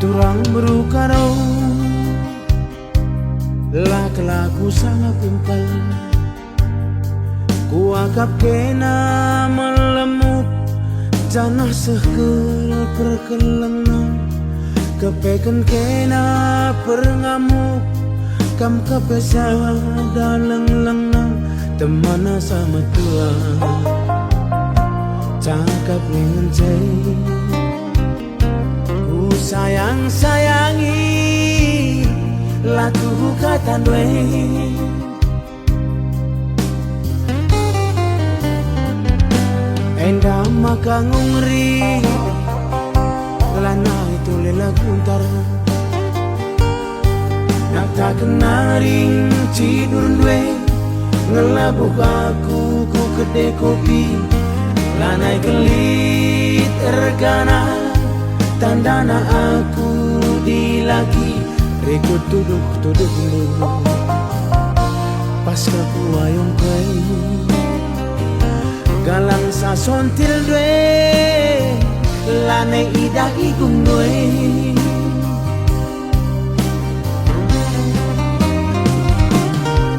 Turang berukaro lah kelaku salah pimpal, ku akap kena melemuk janah sekel perkelengan, kepeken kena perngamuk kam kepesa daleng lengang temana sama tua cakap dengan cai sayang-sayangi latuh kata dwe endah maka ngungri lana itu lela guntar nak tak kenaring tidur dwe ngelabuk aku ku kedai kopi lanai kelit ergana tandana aku dilagi rekod tuduh lu pas aku ayong kay galang sa sontil dwe lane idah igung dwe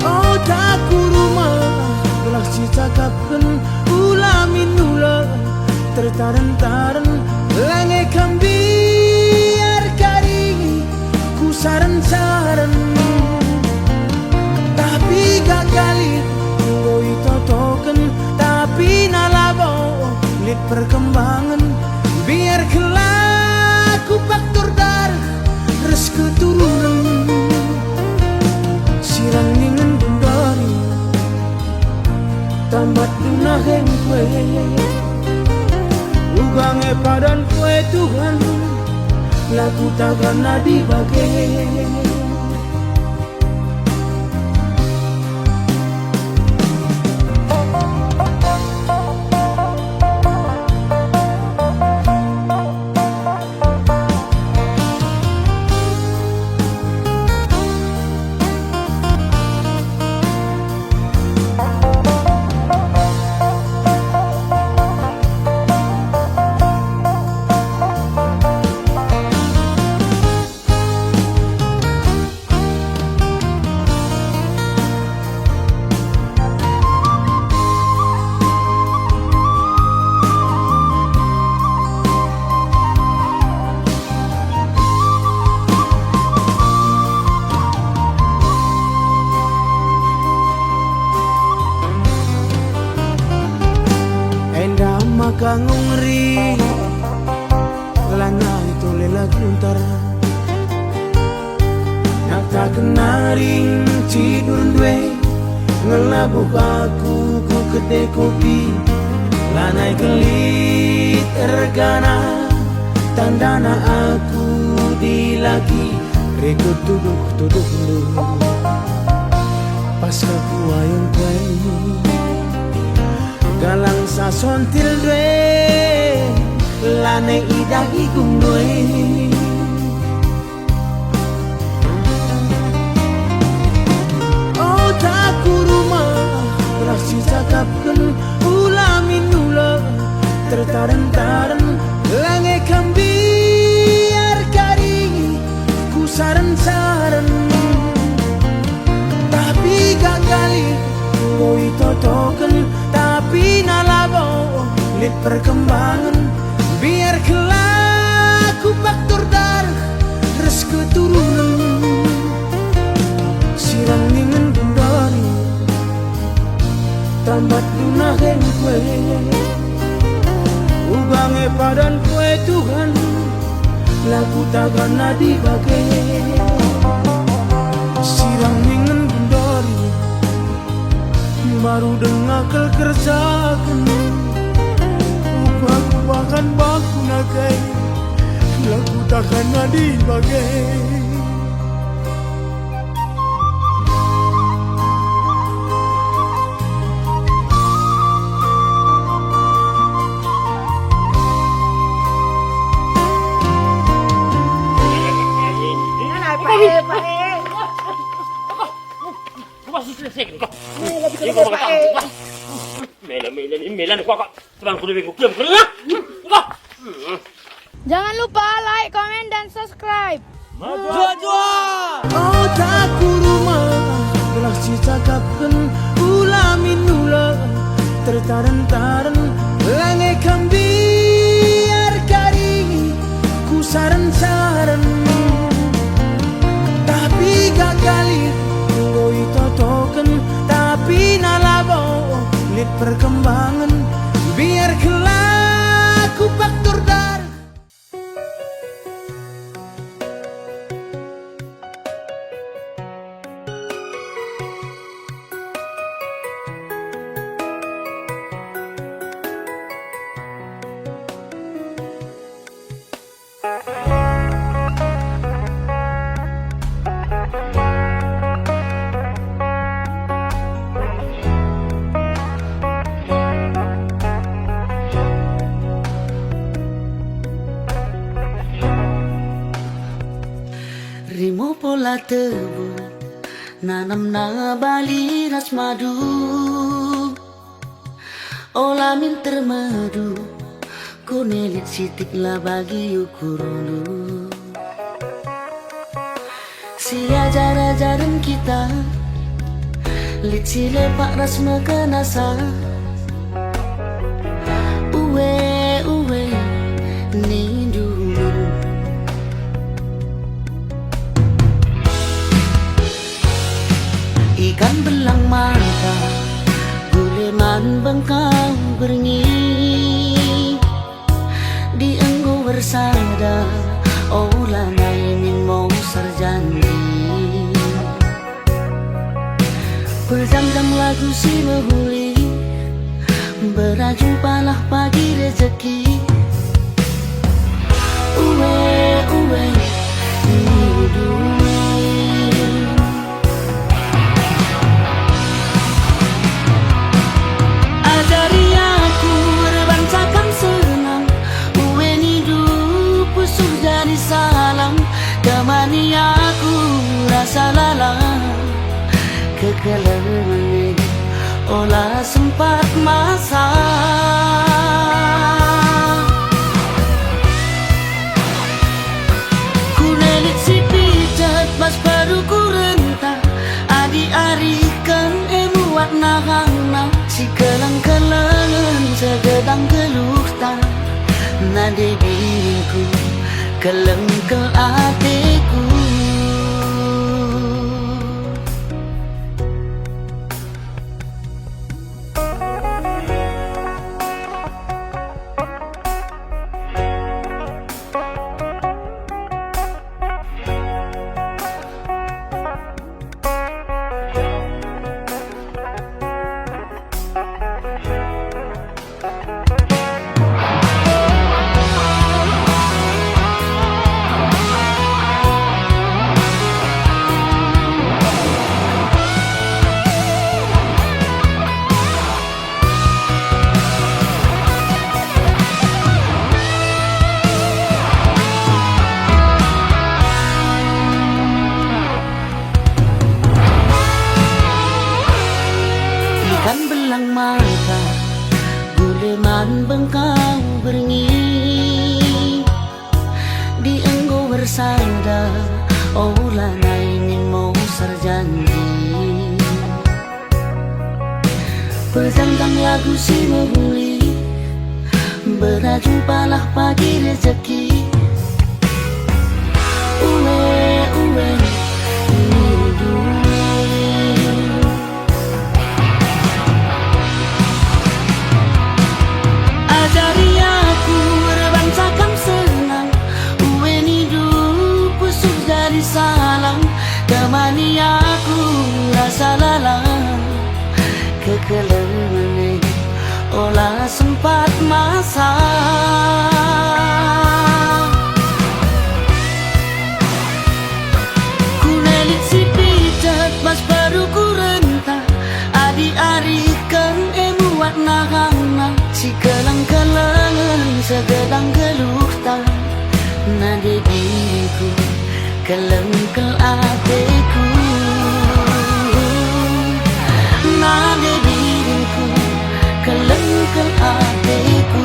oh taku rumah gelah si cakapkan ulamin ula tertaren-taren lange kambiar kari ku saran-saran tapi gagali ngoi totoken tapi nalabo lit perkembangan biar kelaku faktor darah res keturunan sirang ningen bundari tambat dunah hengkwe ugange padan kue Tuhan laku takkan dibagi maka ngungri lana itu lela guntar nak tak kenaring tidur dwe ngelabuk aku ku kedai kopi lanai kelit ergana tandana aku dilagi rekod tuduh lu pas aku ayong kay galang sa sontil dwe lane idah igung dwe oh taku rumah gelah si cakapkan ulamin ula tertaren-taren lange kambiar kari ku saran-saran tapi gagali ngoi totoken tapi nalabo lit perkembangan biar kelaku faktor darah res keturunan sirang ningen bundari tambat dunah hengkwe ugange padan kue Tuhan lagu takkan nadi bagai sirang ningen bundori baru dengar kerjakan ubah-ubahkan baku nagai lagu takkan nadi bagai Jangan lupa like, komen, dan subscribe. Oh takku rumah telah cakapkan ulamin nula tertaran-taran lange kambiar kari ku saran-saran tapi gagali ngoi totokan tapi nalabo lihat perkembangan biar kelaku faktor dar. Rimo pola tebu nanam na bali ras madu olamin termadu kunelit sitik la bagi ukurulu si ajar-ajaran kita lit si lepak ras mekenasa uwe ni dulu ikan belang mata guleman bengkang berngi di engkau bersada olah nainin mau sarjani berjam-jam lagu si behuli berjumpalah pagi rezeki uwe ajari aku berbansakan senang uwe hidup pusuh jadi salam kemani aku rasa lalang kekelangan olah sempat masa kunelit si pijat mas baru ku rentah adi-arikan emuat nahang si kelang-kelangan segedang keluh tak nade diriku kelengkel hatiku. Ikan belang mata guleman bengkang berngi di engkau bersandar olah nainin mau sarjani berjam-jam lagu si behuli berjumpalah pagi rezeki uwe ajari aku berbansakan senang uwe ni tak sempat masak. Ku nelit si pijet pas baru ku rentah, adi ari kan emuat nahang si kelang-kelangan segedang geluh tak nade diriku kelengkel ateku. Nade diriku kelengkel ateku.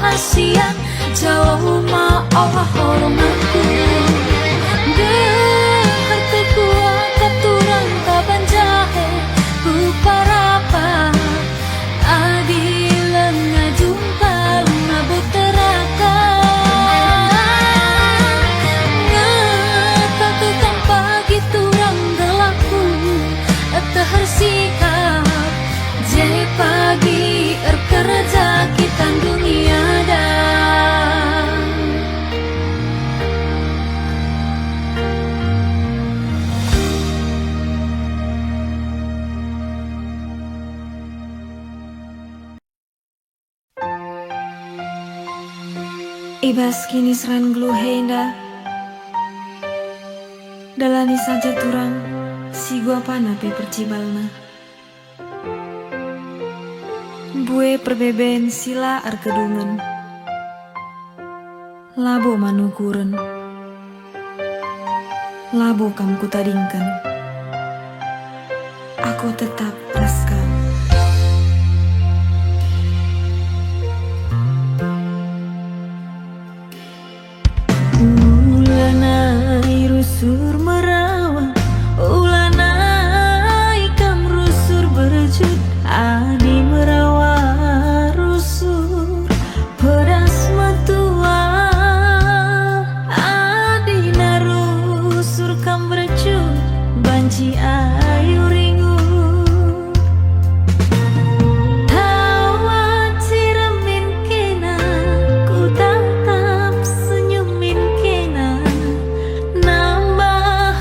rahasian jauh ma Allah hormatku dehar kekuat katurang kaban jahe kuparapa adilan ngajumpa ngabu teraka ngatakan pagi turang gelaku tehar sikap je pagi kerja kita dunia dah Ibas kini seran gelu henda dalani saja turang si gua panape percibalna bue perbeben sila arkedungan labo manukuren labo kam kutadingkan aku tetap raska ulanai rusur merawa ulanai kam rusur berjut adi merawa rusur pedas matua adi narusur kam berjut banci ayu ringu tawa ciramin kena ku tatap senyumin kena nambah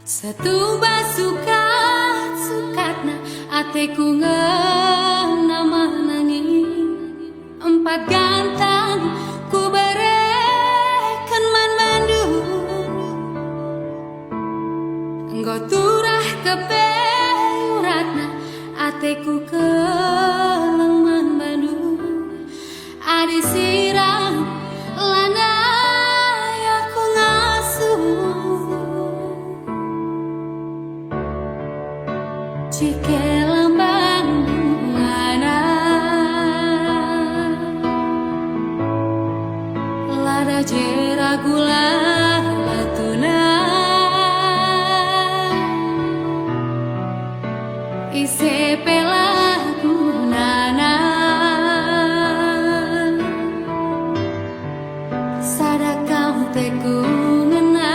Satu basukat sukatna ateku ngena manangin, empat gantang ku berekan man mandu, engkau turah kepeuratna ateku keleng man bandu, adi sirang landai aku ngasuh. Jika lambang bungana lada jera gula latuna ise pelaku nana sadakau teku ngena.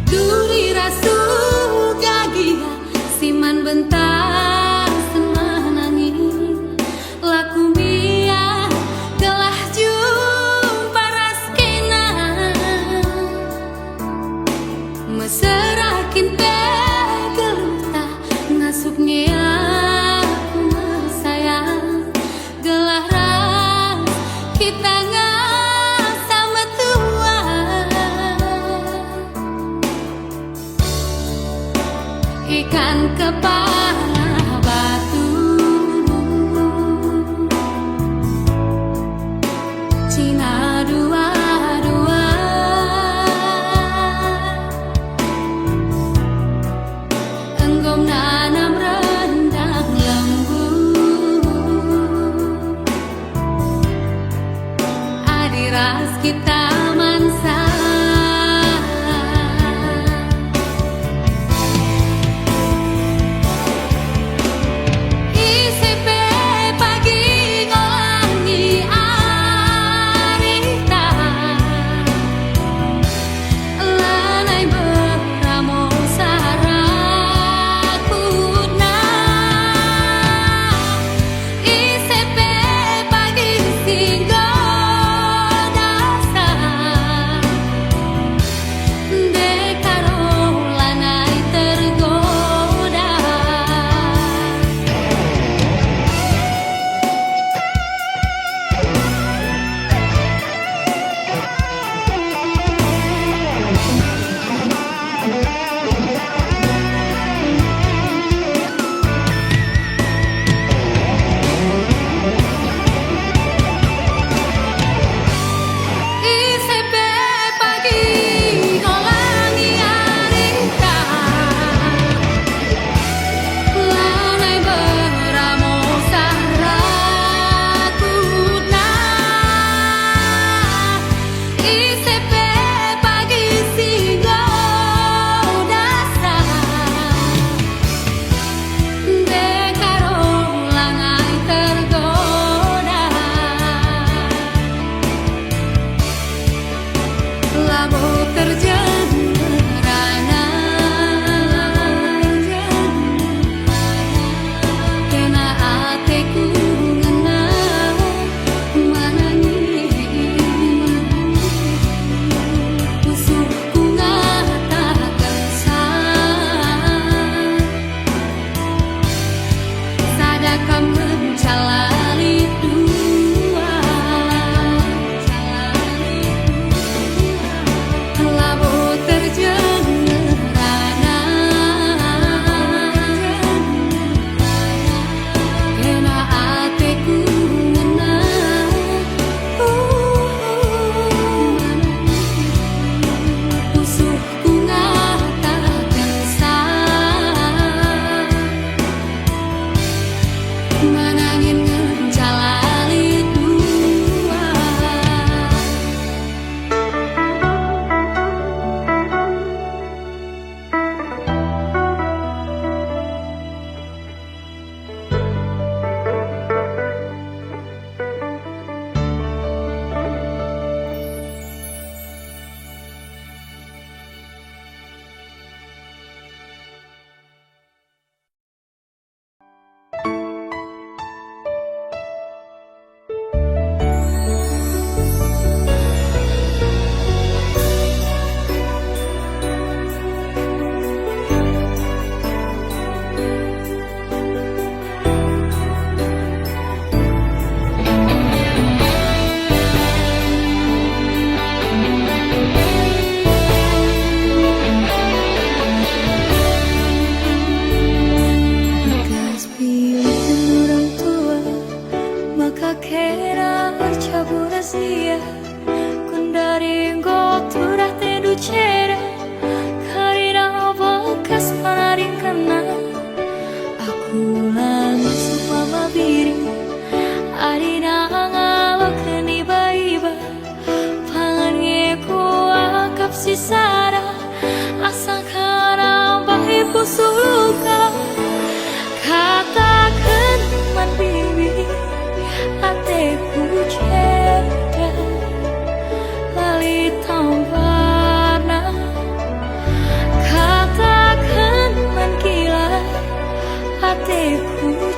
Duri rasu gagia siman bentar semanangin laku mia telah jumpa raskena meserakin pegeluta ngasuknya aku sayang gelah ras kita sama tua ikan kepala batu Cina dua-dua enggom nanam rendang lembu adiras kita mansa.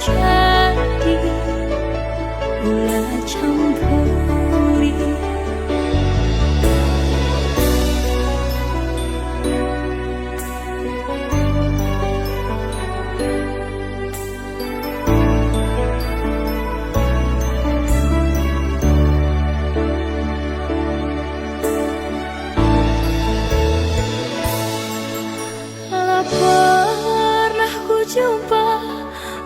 jadi ulah campuri. Pernah ku jumpa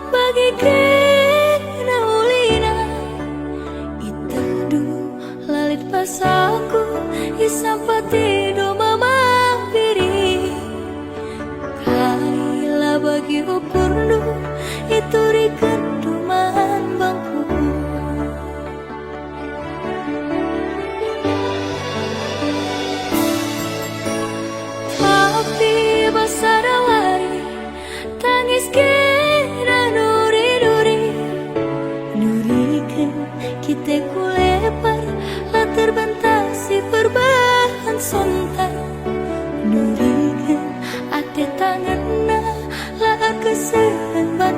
bagaikan ulina itadu lalit pasaku isampati do mama biri kaila bagi ukurnu itu rikeduman bangku. Tapi basara lari tangis kira nuri-nuri nurikan kita kulepar lah terbentasi perbahan sontak nurikan ate tanganna lah kesehan ban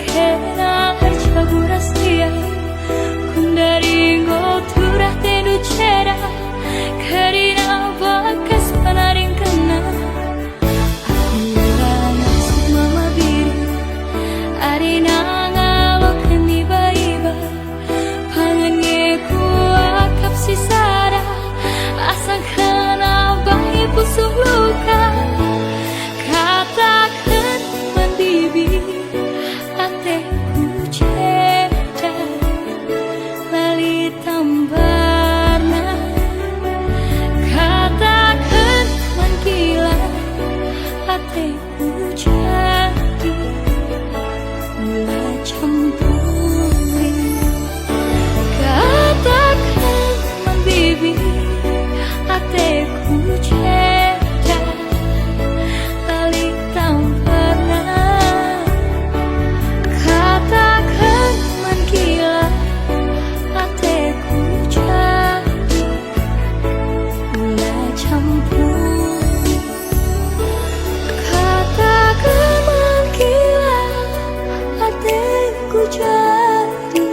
kena arcaburas dia kundari ngoturah tenu cera karina bakas panaring kena Alira nasib mama biru arina ngalok niba-iba pangange ku akap sisara asang kena bahi pusuh luka katakan mandibi ateku ceda lali tambarna katakan mangkila ateku jadi mula campuri katakan mandibi ateku ceda lali tambarna katakan mangkila ateku jadi mula campuri katakan mangkila ateku jadi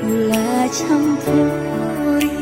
mula campuri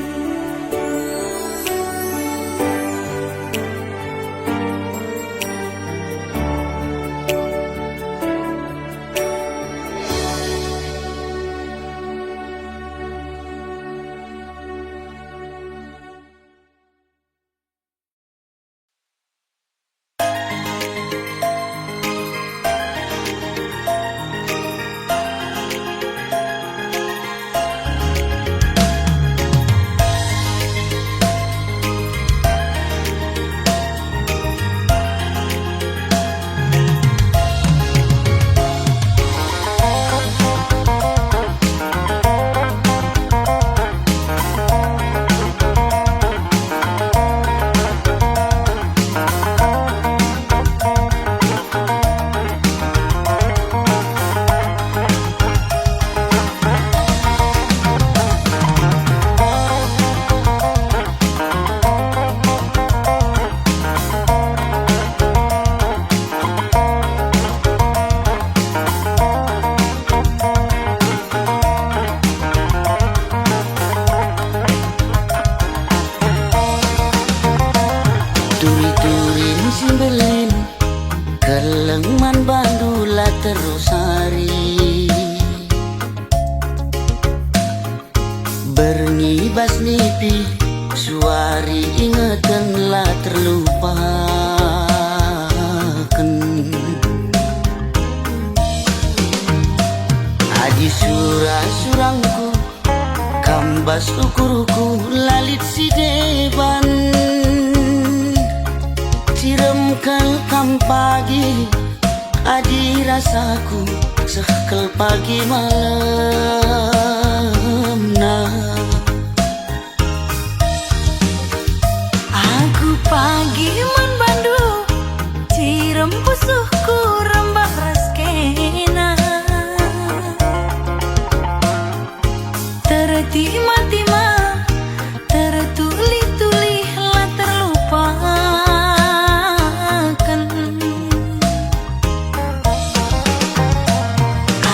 Turi-turin simbelin kelengman bandula terus hari bernibas nipi suari ingetanlah terlupakan Adi surah-surangku kambas ukuruku lalit si deban Siremkan kam pagi adi rasaku sekel pagi malam nah aku pagi man bandu cirem pusuhku rembah raskena tertima-tima tertuli-tuli lah terlupakan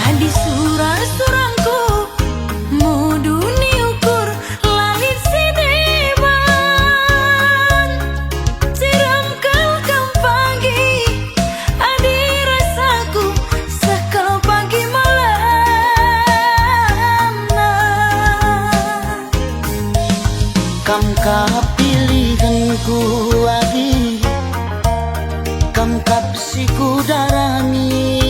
adi surah-surangku muduni ukur lalit si deban siram kelkam pagi adi rasaku sekal pagi malam kam kap pilihanku adi kam kap siku darami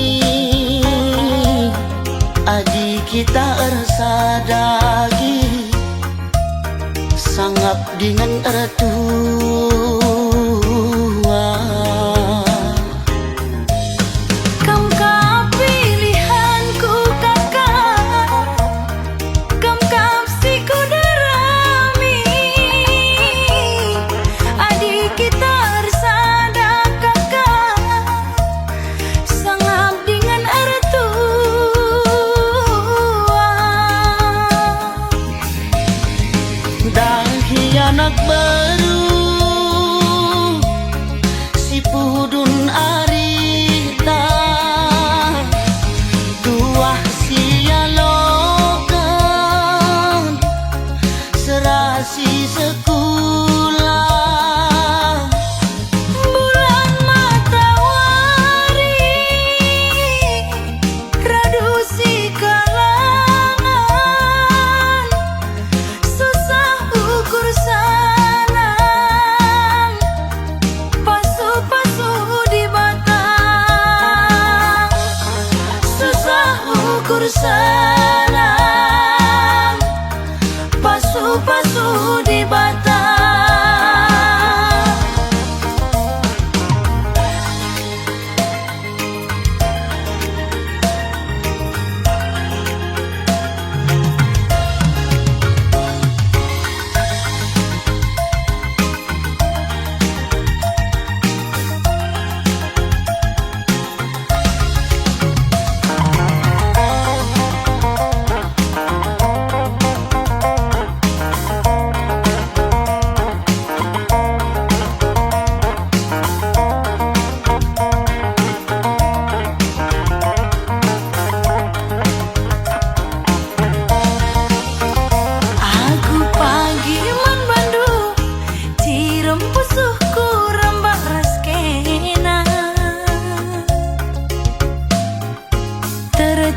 adi kita ersadagi sangap dengan ertua kam kap pilihanku kakak kam kap siku darami adik kita bersada kakak sangap dengan ertua dahi anak baru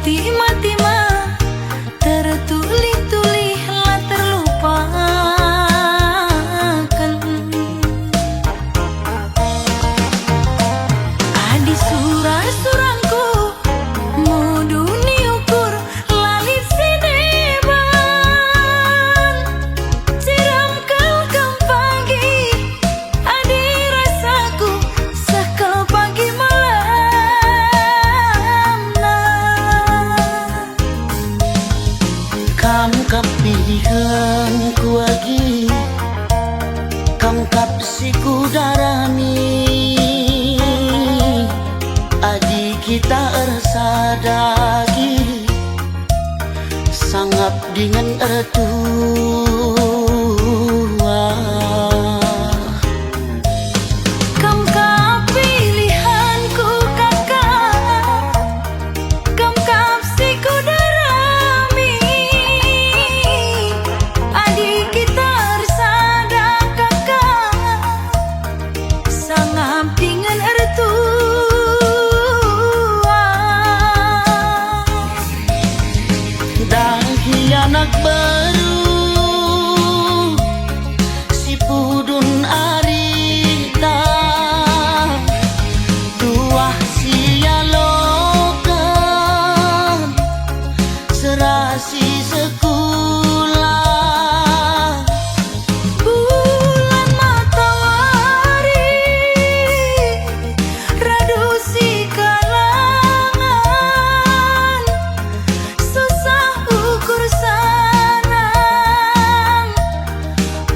tima-tima tertulih-tulih lah terlupakan. Adi surah-surangku muduni ukur lalit sideban siram kal pagi adi rasaku sakal pagi malam nah. Kamu kapilihan ku lagi, kamu kapsiku darami, adi kita rasa dagi, sangap dengan ertua. Kam kapilihanku kakak, kam kapsiku darami, adik kita bersada kakak, sangap dengan ertua. Dahi anak baru si pudun arita, tuah sia lokan serasi sekolah. Bulan matahari reduksi kalangan, susah ukur sanang,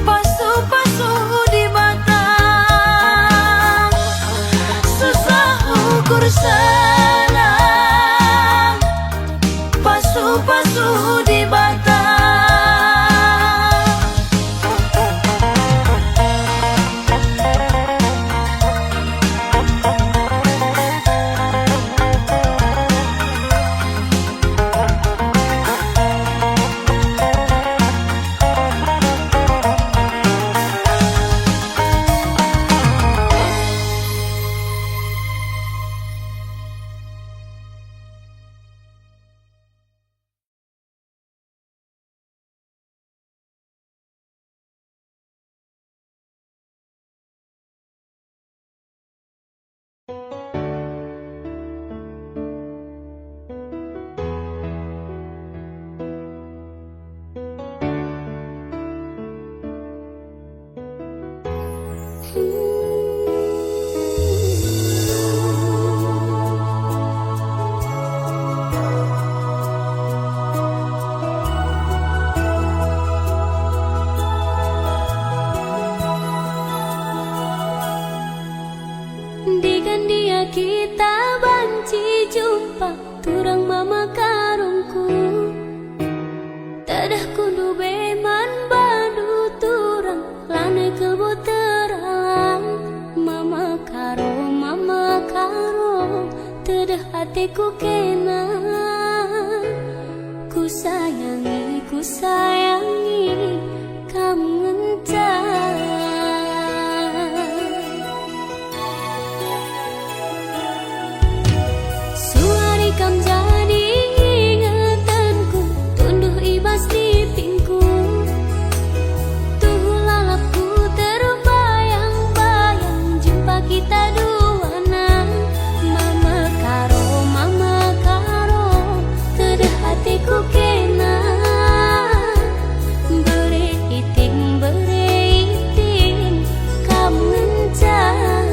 pasu-pasu di batang, susah ukur sanang, pasu-pasu di batang. Dengan dia kita banci jumpa turang mama karungku, tadah kundu beman badu turang lane kebo teralang. Mama karo tadah hatiku kena, ku sayangi kamu ngencan. Suari kam jadi ingatanku, tunduh ibas di pingku, tuh lalapku terbayang-bayang jumpa kita dua nang. Mama karo tadah hatiku kena, beriting kamu ngencan.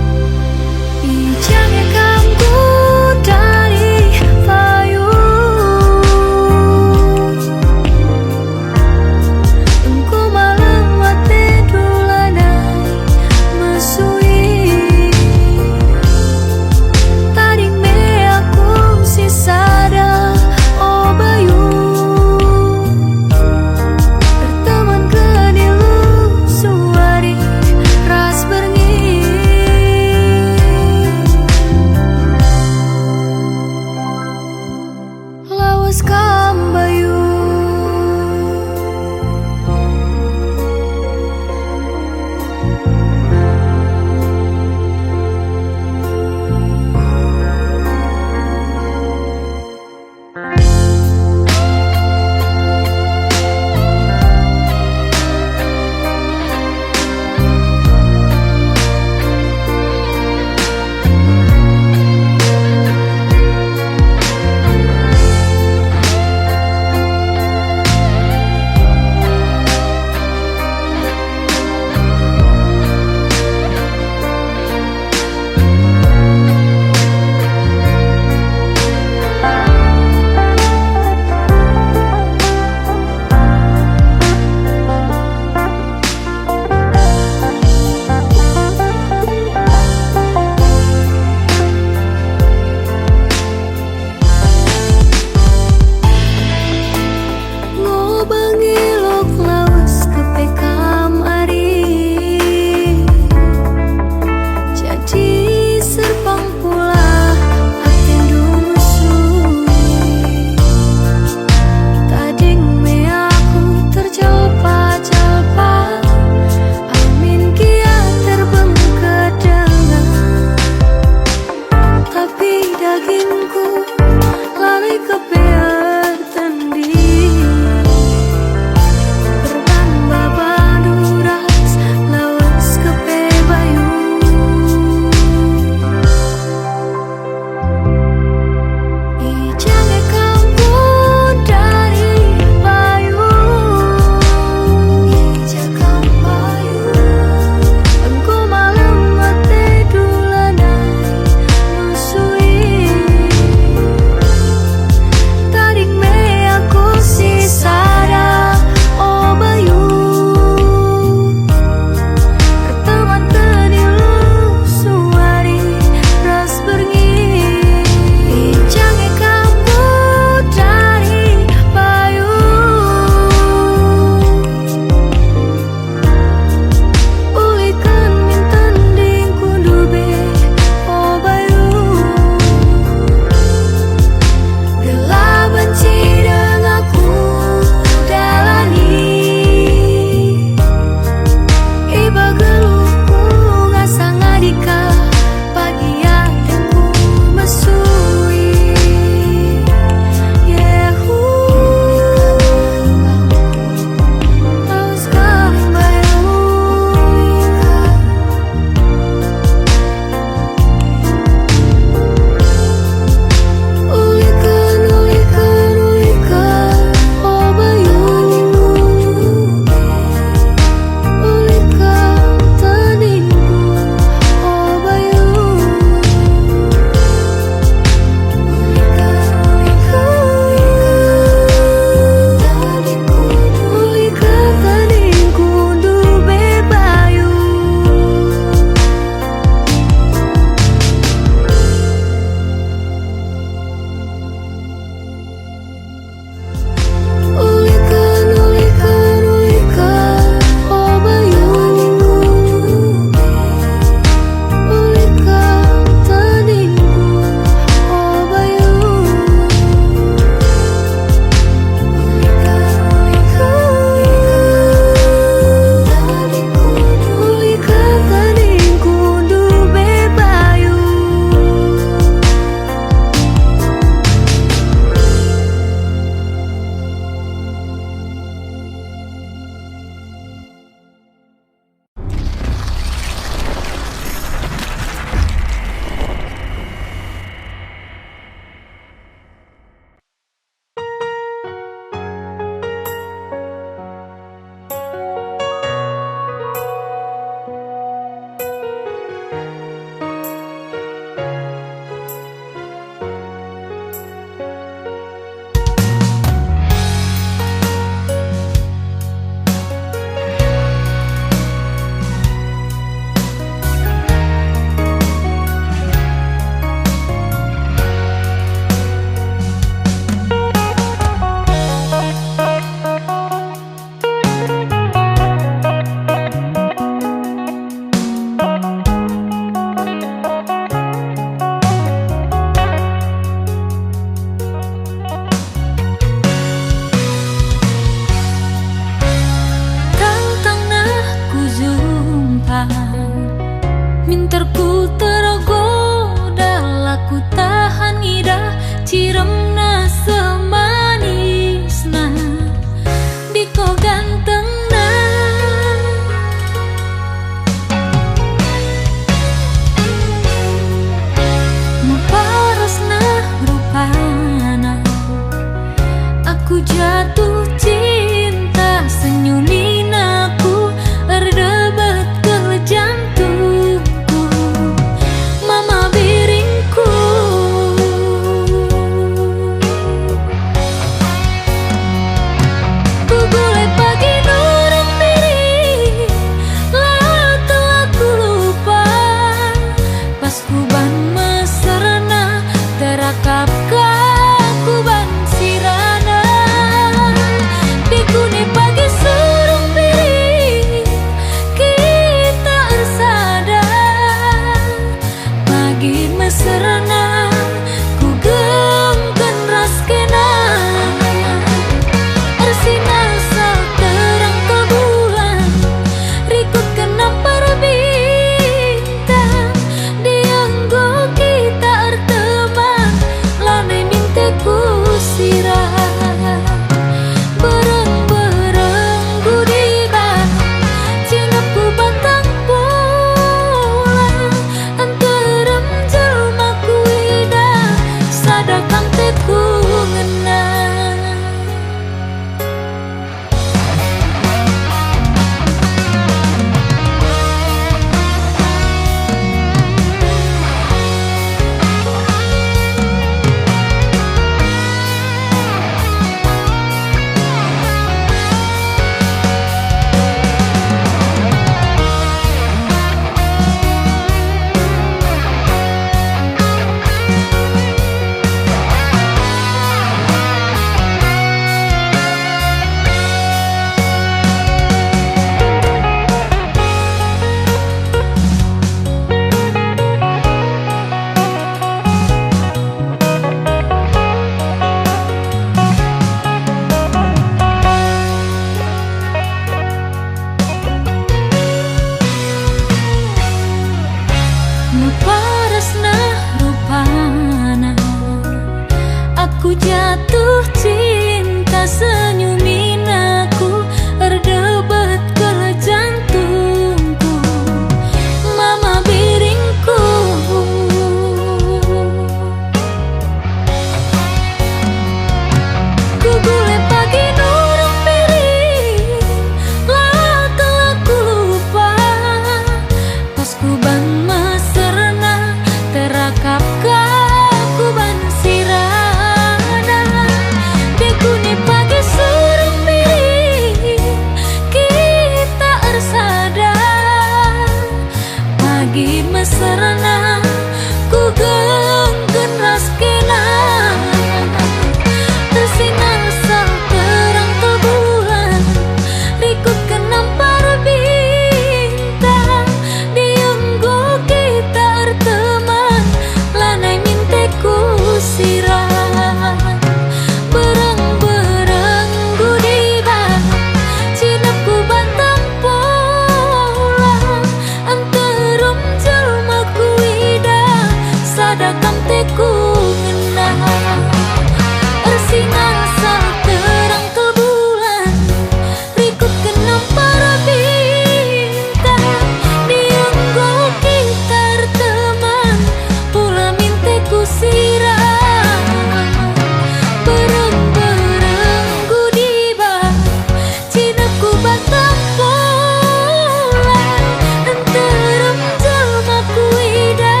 batang pulang enterem jelmaku ida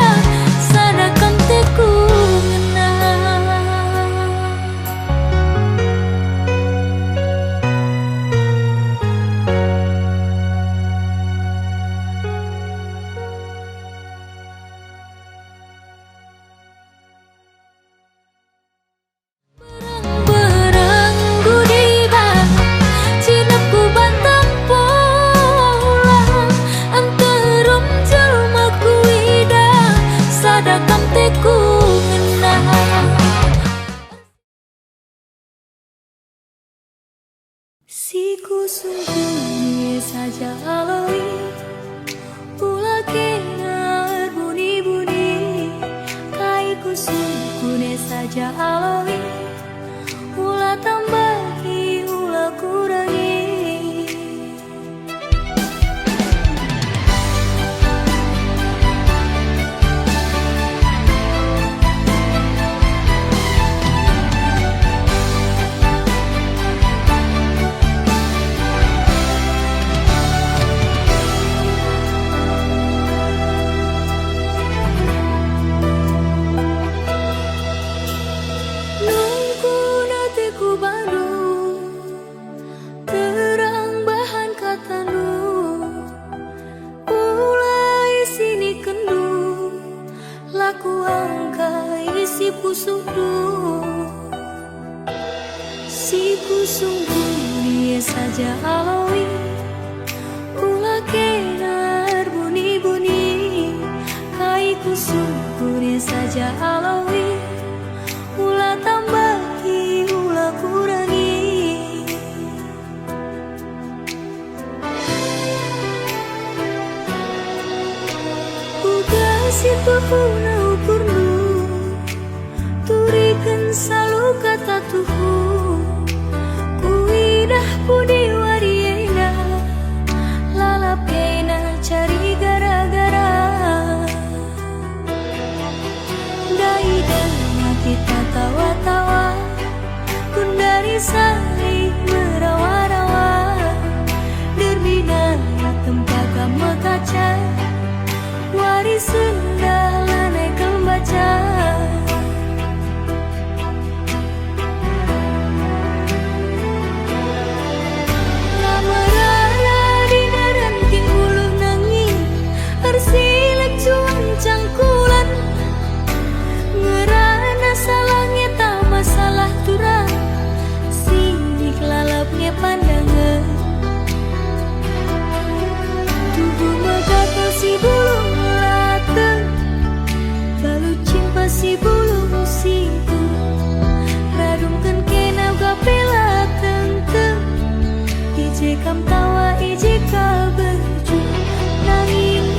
sadakam teku si kusung bunyi saja alawi ula kenar buni-buni kai kusung kune saja alawi ula tambahi ula kurangi si kusung bunyi saja alawi ula kenar buni-buni kai kusung bunyi saja alawi ula tambahi ula kurangi uga si tuhuna ukurnu turikan selalu kata tuhu kuidah pudi wariena lalap kena cari gara-gara daidan kita tawa-tawa kundari sari merawa-rawa derbina tempat kamu kaca waris senda lanai kembaca cangkulan ngerana salahnya tak masalah turang sinik lalapnya pandangan tubuh megapel si bulung lateng balu cimpa si bulung siku radungkan kena gapela teng-teng ije kam tawa ije ka berju nanging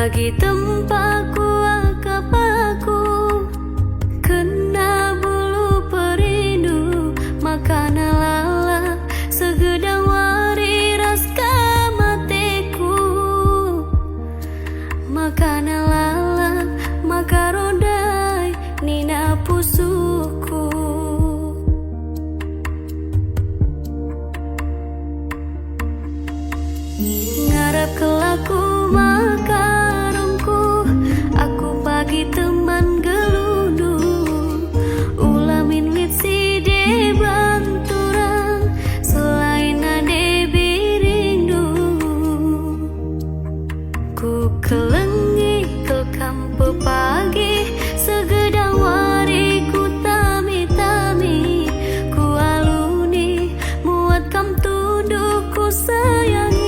pagi tempaku akapaku kena bulu perindu makana lala segedang wari raska mateku makana lala makarodai nina pusuku ngarap kelaku makarongku aku bagi teman geludu ulamin wit si de banturang selain ade birindu ku kelengi ke kampu pagi segedang wari ku tami-tami ku aluni muat kam tuduh ku sayangi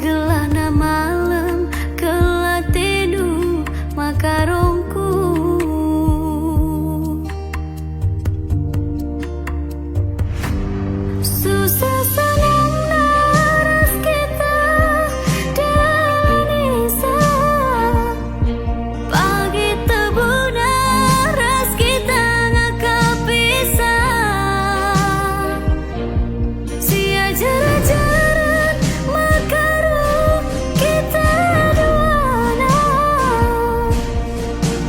gelana malam kelatenu makarongku susah senang naras kita Danisa pagi tebu naras kita ngakapisah sia jarak-jarak makarong kita duana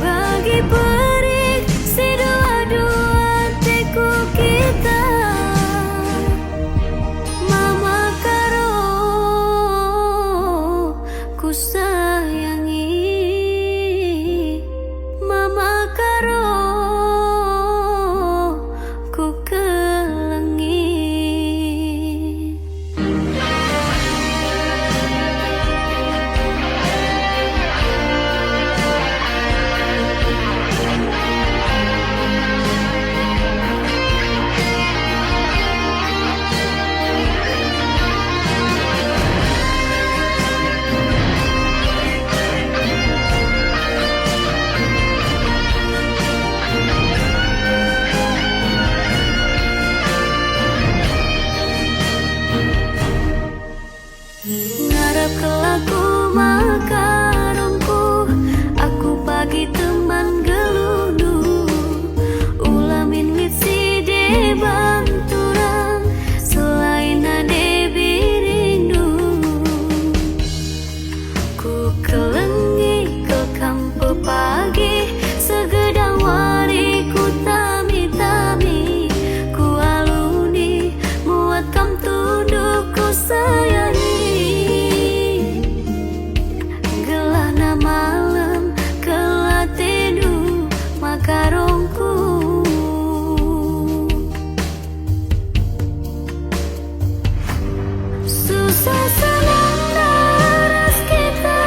bagi perik si dua-dua teku kita mama karo ku sayangi mama karo ku kelengi ngarap kelaku makarongku aku bagi teman geludu ulamin wit si de banturang selain ade birindu ku kelengi ke kampu pagi segedang wari ku tami-tami ku aluni muat kam tuduh ku sayangi gelana malam kelatenu makarongku susah senang naras kita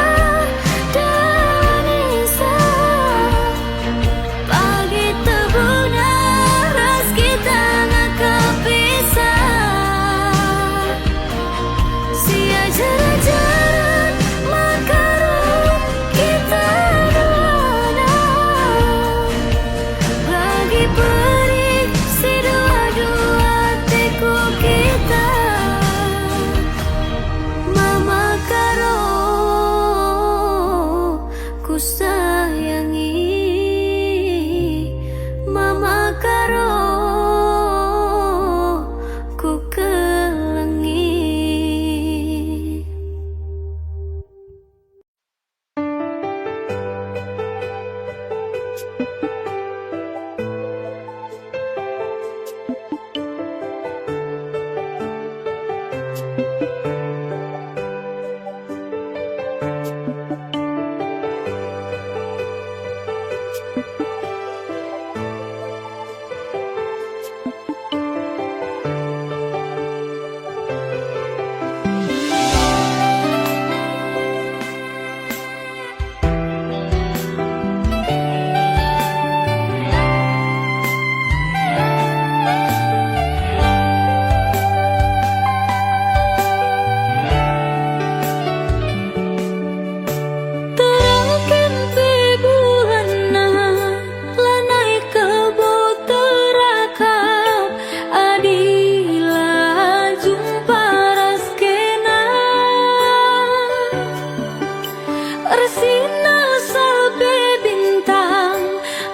Resina salpe bintang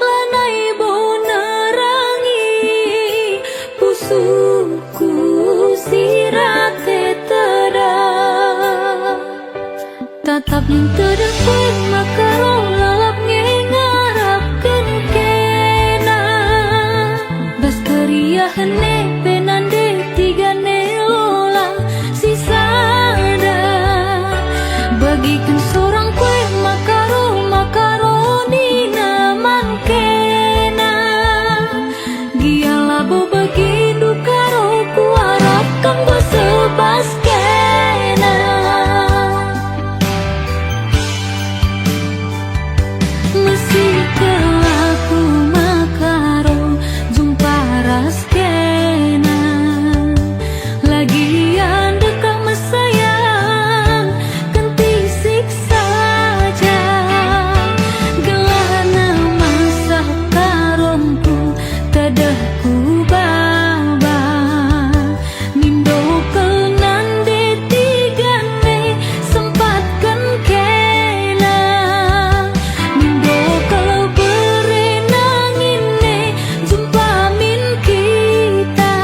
lanai bonerangi pusuku sirate tedang tatap ning tedang kue makaro lalap ngarap kena bas keriahane penande tiga nelola sisada bagikan seorang kue makaroni naman kena giala bo begitu karo ku harapkan gua sebas kena mesti kelaku makaro jumpa ras kena lagian dekat mesayang kenti siksa saja gelana masa karomku tadahku baba mindo kenande tigane sempatkan kena mindo kalau berenangine jumpa min kita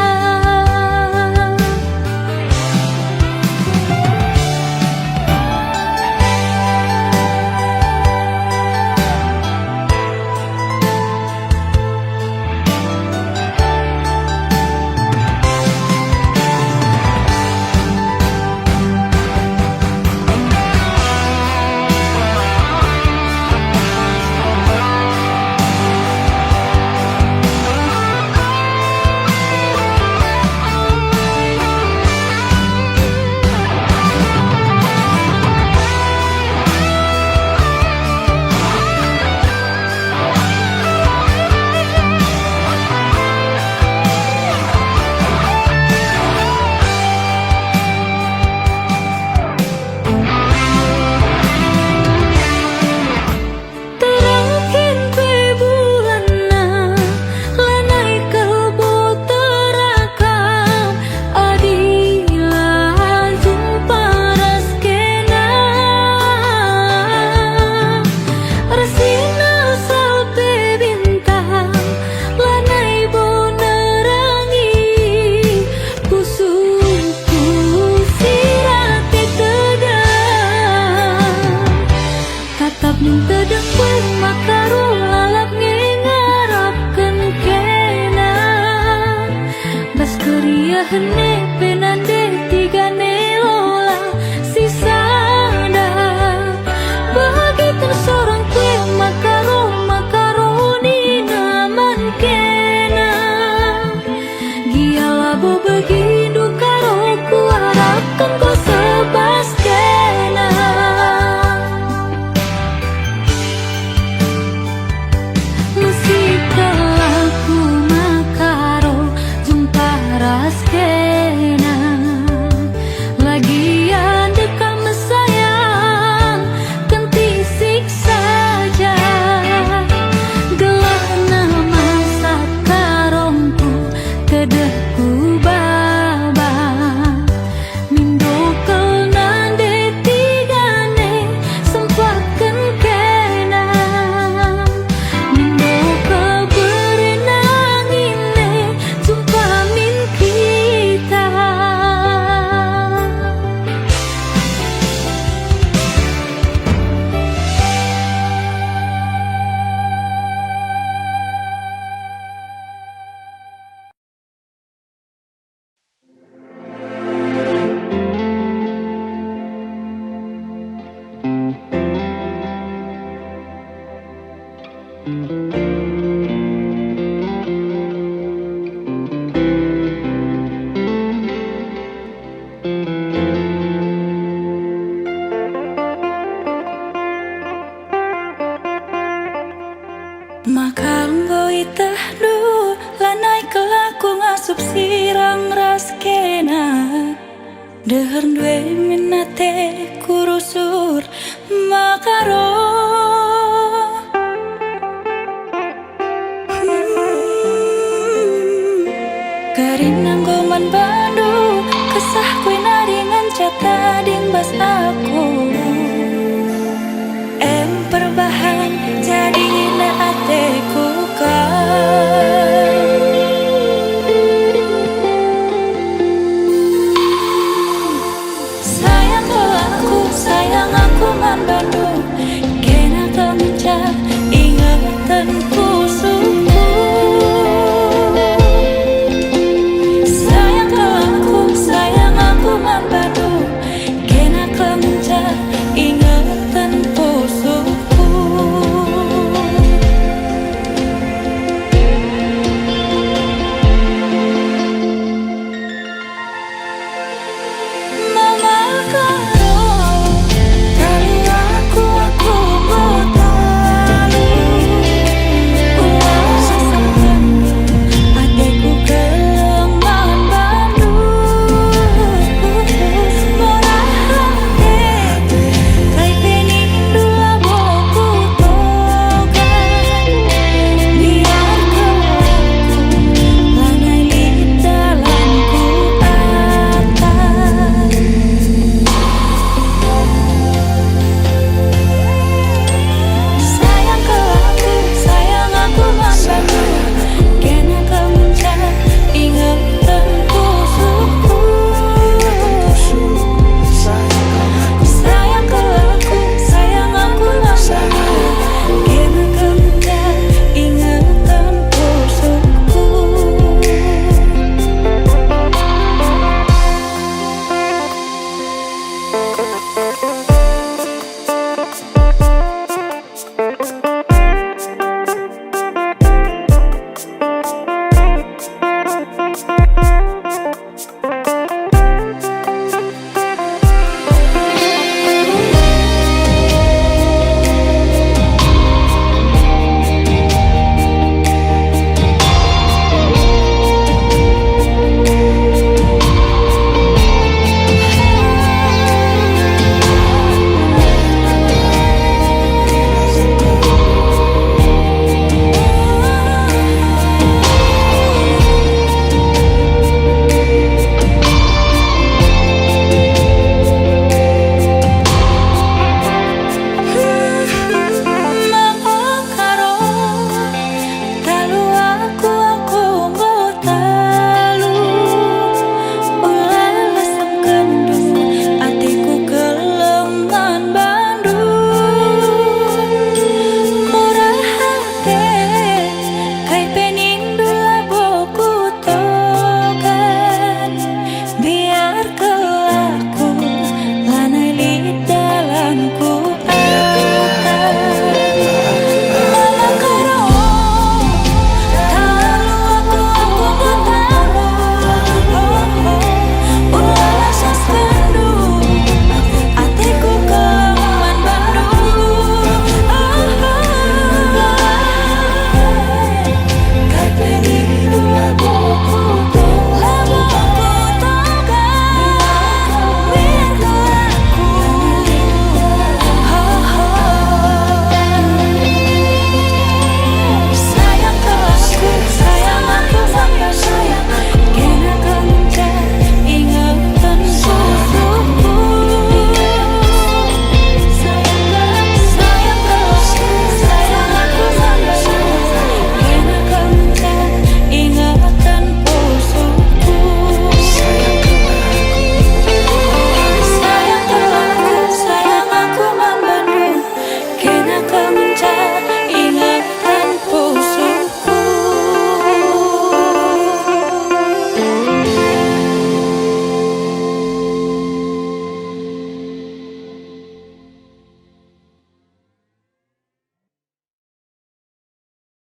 terakhir pebulana lanai kalbo terakam adila jumpa ras kena resina salpe bintang lanai bonerangi pusuku sirate tedang tatap ning tedang kue makaro lalap ngarapkan kena bas keriahane penande tiga nelola sisada bagikan seorang kue makaroni naman kena giala bo begitu karo ku harapkan kau sebas kena mesti kelaku makaro jumpa ras kena lagian dekat mesayang kenti siksa saja gelana masa karomku tedahku baba mindo kenande tigane sempatkan kena mindo keberenangine jumpa min kita makarunggo itahdu lanai kelaku ngasup sirang ras kena dehern due minate kurusur makaro